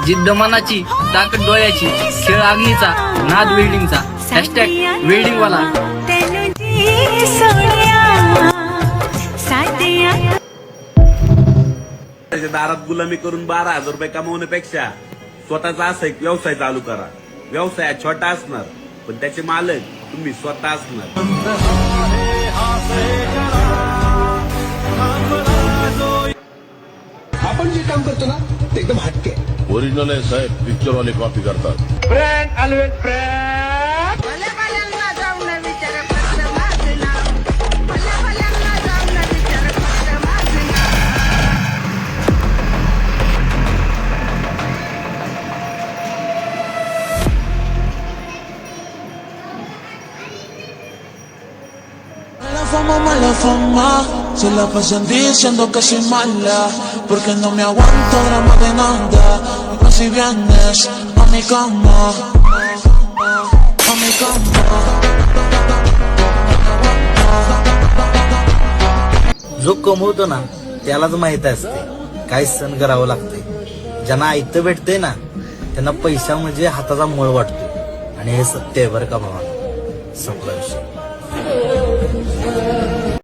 जिद्द मनाची, ताकद डोळ्याची, खेळ आगीचा, नाद वेल्डिंगचा, हॅशटॅग वेल्डिंगवाला. त्याच्या दारात गुलामी करून 12,000 रुपये कमवण्यापेक्षा स्वतःचा असा एक व्यवसाय चालू करा. व्यवसाय छोटा असणार पण त्याचे मालक तुम्ही स्वतः असणार. आपण जे काम करतो ना ते एकदम हटके ओरिजिनल आहे साहेब, पिक्चर वाले कॉपी करतात. Brand always brand. Mala fama, se la pasan diciendo que soy mala, porque no me aguanto gramo de nada. Y si vienes a mi cama, a mi cama. जो कमवतो ना त्यालाच माहित असते काय सण करावं लागतंय. ज्यांना आयतं भेटतंय ना त्यांना पैसा म्हणजे हाताचा मळ वाटतो. आणि हे सत्य आहे बरं का भावा. संपला विषय.